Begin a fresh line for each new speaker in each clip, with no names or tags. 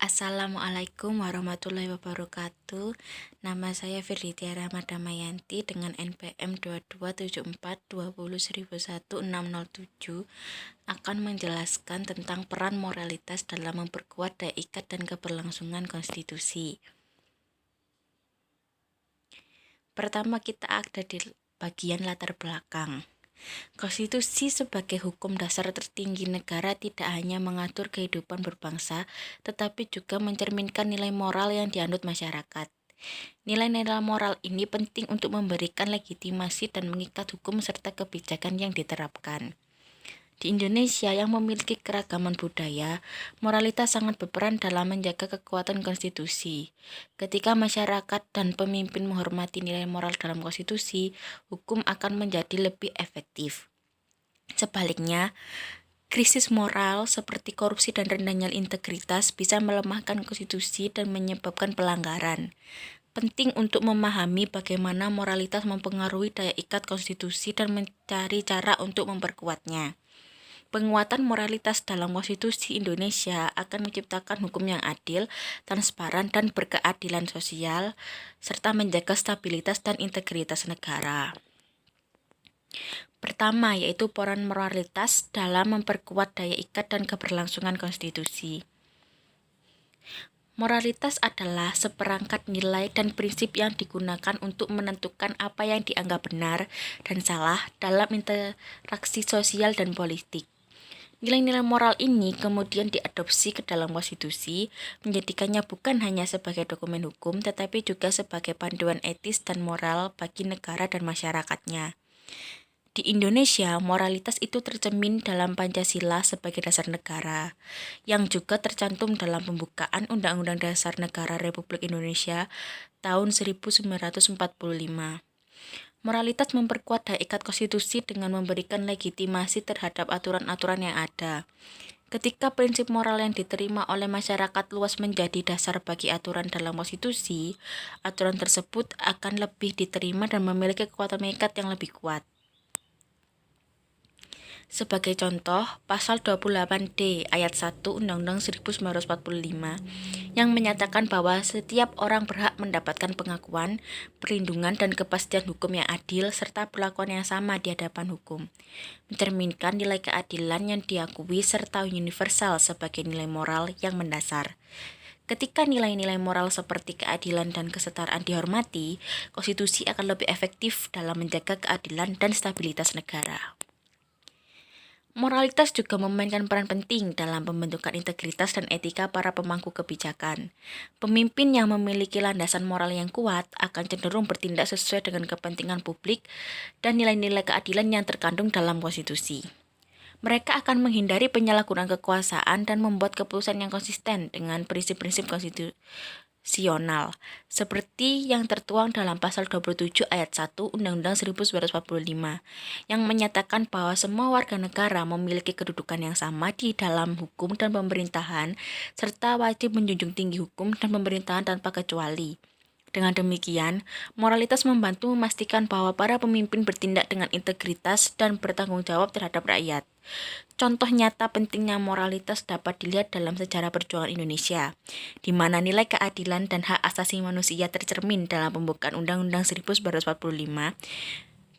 Assalamualaikum warahmatullahi wabarakatuh. Nama saya Firly Tiara Madamayanti dengan NPM 227420101607 akan menjelaskan tentang peran moralitas dalam memperkuat daya ikat dan keberlangsungan konstitusi. Pertama, kita ada di bagian latar belakang. Konstitusi sebagai hukum dasar tertinggi negara tidak hanya mengatur kehidupan berbangsa, tetapi juga mencerminkan nilai moral yang dianut masyarakat. Nilai-nilai moral ini penting untuk memberikan legitimasi dan mengikat hukum serta kebijakan yang diterapkan. Di Indonesia yang memiliki keragaman budaya, moralitas sangat berperan dalam menjaga kekuatan konstitusi. Ketika masyarakat dan pemimpin menghormati nilai moral dalam konstitusi, hukum akan menjadi lebih efektif. Sebaliknya, krisis moral seperti korupsi dan rendahnya integritas bisa melemahkan konstitusi dan menyebabkan pelanggaran. Penting untuk memahami bagaimana moralitas mempengaruhi daya ikat konstitusi dan mencari cara untuk memperkuatnya. Penguatan moralitas dalam konstitusi Indonesia akan menciptakan hukum yang adil, transparan, dan berkeadilan sosial, serta menjaga stabilitas dan integritas negara. Pertama, yaitu peran moralitas dalam memperkuat daya ikat dan keberlangsungan konstitusi. Moralitas adalah seperangkat nilai dan prinsip yang digunakan untuk menentukan apa yang dianggap benar dan salah dalam interaksi sosial dan politik. Nilai-nilai moral ini kemudian diadopsi ke dalam konstitusi, menjadikannya bukan hanya sebagai dokumen hukum, tetapi juga sebagai panduan etis dan moral bagi negara dan masyarakatnya. Di Indonesia, moralitas itu tercermin dalam Pancasila sebagai dasar negara, yang juga tercantum dalam pembukaan Undang-Undang Dasar Negara Republik Indonesia tahun 1945. Moralitas memperkuat daya ikat konstitusi dengan memberikan legitimasi terhadap aturan-aturan yang ada. Ketika prinsip moral yang diterima oleh masyarakat luas menjadi dasar bagi aturan dalam konstitusi, aturan tersebut akan lebih diterima dan memiliki kekuatan mengikat yang lebih kuat. Sebagai contoh, pasal 28D ayat 1 Undang-Undang 1945 yang menyatakan bahwa setiap orang berhak mendapatkan pengakuan, perlindungan, dan kepastian hukum yang adil serta perlakuan yang sama di hadapan hukum, mencerminkan nilai keadilan yang diakui serta universal sebagai nilai moral yang mendasar. Ketika nilai-nilai moral seperti keadilan dan kesetaraan dihormati, konstitusi akan lebih efektif dalam menjaga keadilan dan stabilitas negara. Moralitas juga memainkan peran penting dalam pembentukan integritas dan etika para pemangku kebijakan. Pemimpin yang memiliki landasan moral yang kuat akan cenderung bertindak sesuai dengan kepentingan publik dan nilai-nilai keadilan yang terkandung dalam konstitusi. Mereka akan menghindari penyalahgunaan kekuasaan dan membuat keputusan yang konsisten dengan prinsip-prinsip konstitusional, seperti yang tertuang dalam pasal 27 ayat 1 Undang-Undang 1945, yang menyatakan bahwa semua warga negara memiliki kedudukan yang sama di dalam hukum dan pemerintahan, serta wajib menjunjung tinggi hukum dan pemerintahan tanpa kecuali. Dengan demikian, moralitas membantu memastikan bahwa para pemimpin bertindak dengan integritas dan bertanggung jawab terhadap rakyat. Contoh nyata pentingnya moralitas dapat dilihat dalam sejarah perjuangan Indonesia, di mana nilai keadilan dan hak asasi manusia tercermin dalam pembukaan Undang-Undang 1945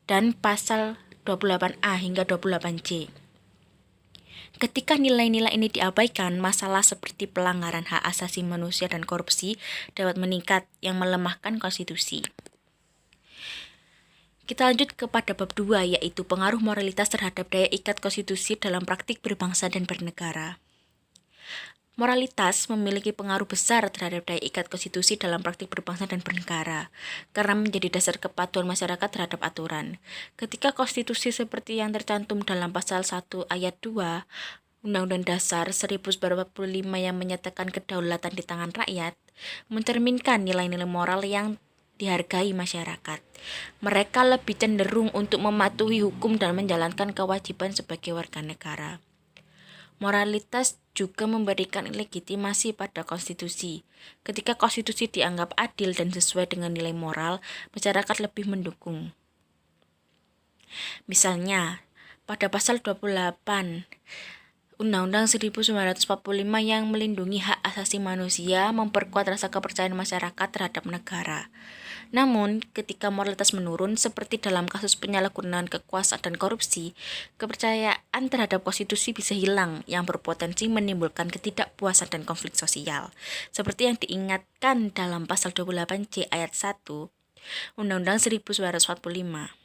dan pasal 28A hingga 28C. Ketika nilai-nilai ini diabaikan, masalah seperti pelanggaran hak asasi manusia dan korupsi dapat meningkat yang melemahkan konstitusi. Kita lanjut kepada bab 2, yaitu pengaruh moralitas terhadap daya ikat konstitusi dalam praktik berbangsa dan bernegara. Moralitas memiliki pengaruh besar terhadap daya ikat konstitusi dalam praktik berbangsa dan bernegara, karena menjadi dasar kepatuhan masyarakat terhadap aturan. Ketika konstitusi seperti yang tercantum dalam pasal 1 ayat 2 Undang-Undang Dasar 1945 yang menyatakan kedaulatan di tangan rakyat, mencerminkan nilai-nilai moral yang dihargai masyarakat. Mereka lebih cenderung untuk mematuhi hukum dan menjalankan kewajiban sebagai warga negara. Moralitas juga memberikan legitimasi pada konstitusi. Ketika konstitusi dianggap adil dan sesuai dengan nilai moral, masyarakat lebih mendukung. Misalnya, pada pasal 28 Undang-Undang 1945 yang melindungi hak asasi manusia memperkuat rasa kepercayaan masyarakat terhadap negara. Namun, ketika moralitas menurun, seperti dalam kasus penyalahgunaan kekuasaan dan korupsi, kepercayaan terhadap konstitusi bisa hilang yang berpotensi menimbulkan ketidakpuasan dan konflik sosial. Seperti yang diingatkan dalam pasal 28C ayat 1 Undang-Undang 1945.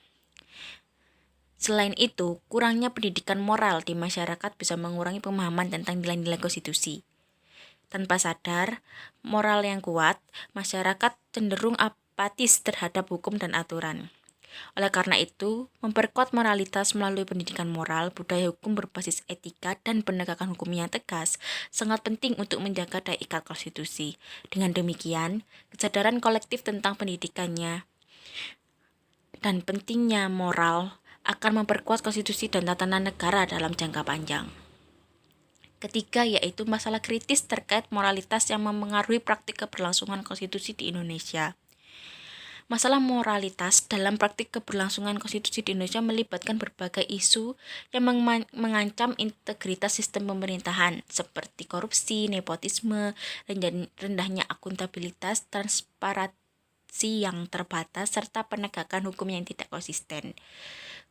Selain itu, kurangnya pendidikan moral di masyarakat bisa mengurangi pemahaman tentang nilai-nilai konstitusi. Tanpa sadar, moral yang kuat, masyarakat cenderung apatis terhadap hukum dan aturan. Oleh karena itu, memperkuat moralitas melalui pendidikan moral, budaya hukum berbasis etika, dan penegakan hukum yang tegas sangat penting untuk menjaga daya ikat konstitusi. Dengan demikian, kesadaran kolektif tentang pendidikannya dan pentingnya moral akan memperkuat konstitusi dan tatanan negara dalam jangka panjang. Ketiga, yaitu masalah kritis terkait moralitas yang memengaruhi praktik keberlangsungan konstitusi di Indonesia. Masalah moralitas dalam praktik keberlangsungan konstitusi di Indonesia melibatkan berbagai isu yang mengancam integritas sistem pemerintahan, seperti korupsi, nepotisme, rendahnya akuntabilitas, transparansi yang terbatas, serta penegakan hukum yang tidak konsisten.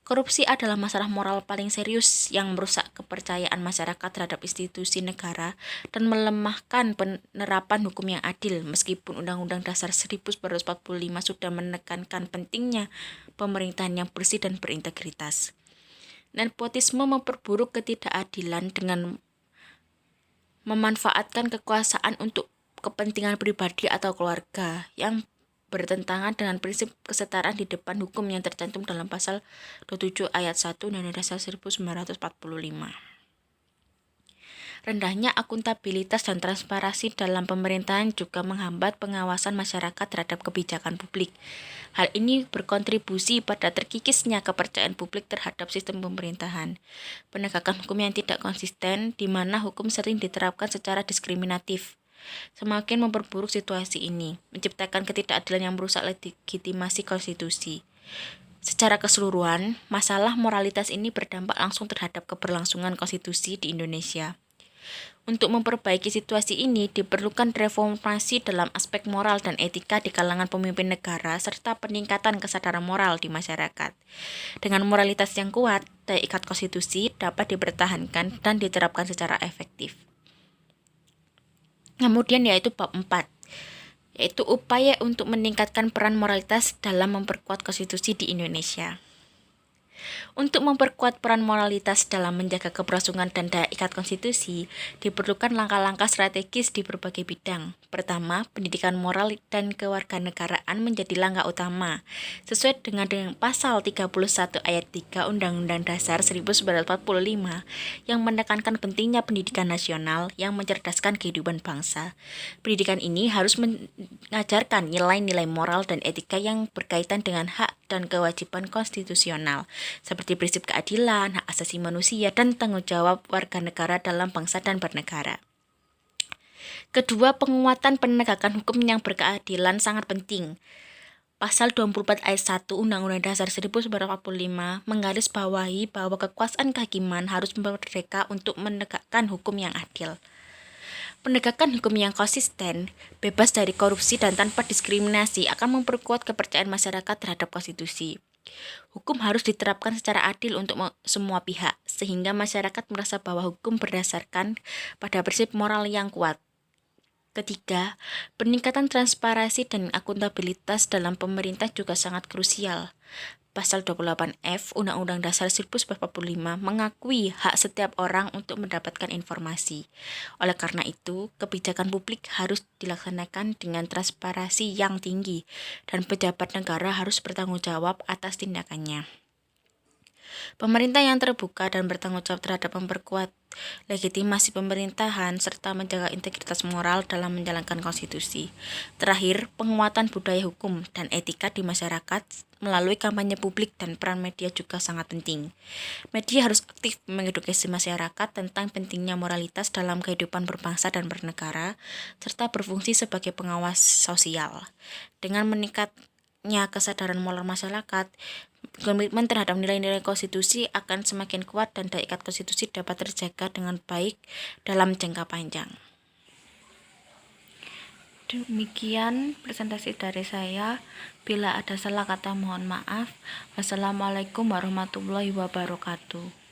Korupsi adalah masalah moral paling serius yang merusak kepercayaan masyarakat terhadap institusi negara dan melemahkan penerapan hukum yang adil, meskipun Undang-Undang Dasar 1945 sudah menekankan pentingnya pemerintahan yang bersih dan berintegritas. Nepotisme memperburuk ketidakadilan dengan memanfaatkan kekuasaan untuk kepentingan pribadi atau keluarga yang bertentangan dengan prinsip kesetaraan di depan hukum yang tercantum dalam pasal 27 ayat 1 Undang-Undang Dasar 1945. Rendahnya akuntabilitas dan transparansi dalam pemerintahan juga menghambat pengawasan masyarakat terhadap kebijakan publik. Hal ini berkontribusi pada terkikisnya kepercayaan publik terhadap sistem pemerintahan. Penegakan hukum yang tidak konsisten, di mana hukum sering diterapkan secara diskriminatif, semakin memperburuk situasi ini, menciptakan ketidakadilan yang merusak legitimasi konstitusi. Secara keseluruhan, masalah moralitas ini berdampak langsung terhadap keberlangsungan konstitusi di Indonesia. Untuk memperbaiki situasi ini, diperlukan reformasi dalam aspek moral dan etika di kalangan pemimpin negara, serta peningkatan kesadaran moral di masyarakat. Dengan moralitas yang kuat, daya ikat konstitusi dapat dipertahankan dan diterapkan secara efektif. Kemudian yaitu bab 4, yaitu upaya untuk meningkatkan peran moralitas dalam memperkuat konstitusi di Indonesia. Untuk memperkuat peran moralitas dalam menjaga keberlangsungan dan daya ikat konstitusi, diperlukan langkah-langkah strategis di berbagai bidang. Pertama, pendidikan moral dan kewarganegaraan menjadi langkah utama, sesuai dengan pasal 31 ayat 3 Undang-Undang Dasar 1945 yang menekankan pentingnya pendidikan nasional yang mencerdaskan kehidupan bangsa. Pendidikan ini harus mengajarkan nilai-nilai moral dan etika yang berkaitan dengan hak dan kewajiban konstitusional, seperti prinsip keadilan, hak asasi manusia, dan tanggung jawab warga negara dalam bangsa dan bernegara. Kedua, penguatan penegakan hukum yang berkeadilan sangat penting. Pasal 24 ayat 1 Undang-Undang Dasar 1945 menggarisbawahi bahwa kekuasaan kehakiman harus merdeka untuk menegakkan hukum yang adil. Penegakan hukum yang konsisten, bebas dari korupsi dan tanpa diskriminasi akan memperkuat kepercayaan masyarakat terhadap konstitusi. Hukum harus diterapkan secara adil untuk semua pihak, sehingga masyarakat merasa bahwa hukum berdasarkan pada prinsip moral yang kuat. Ketiga, peningkatan transparansi dan akuntabilitas dalam pemerintah juga sangat krusial. Pasal 28F Undang-Undang Dasar 1945 mengakui hak setiap orang untuk mendapatkan informasi. Oleh karena itu, kebijakan publik harus dilaksanakan dengan transparansi yang tinggi, dan pejabat negara harus bertanggung jawab atas tindakannya. Pemerintah yang terbuka dan bertanggung jawab terhadap memperkuat legitimasi pemerintahan serta menjaga integritas moral dalam menjalankan konstitusi. Terakhir, penguatan budaya hukum dan etika di masyarakat melalui kampanye publik dan peran media juga sangat penting. Media harus aktif mengedukasi masyarakat tentang pentingnya moralitas dalam kehidupan berbangsa dan bernegara, serta berfungsi sebagai pengawas sosial. Dengan meningkatnya kesadaran moral masyarakat, Komitmen terhadap nilai-nilai konstitusi akan semakin kuat dan daya ikat konstitusi dapat terjaga dengan baik dalam jangka panjang. Demikian presentasi dari saya. Bila ada salah kata mohon maaf. Wassalamualaikum warahmatullahi wabarakatuh.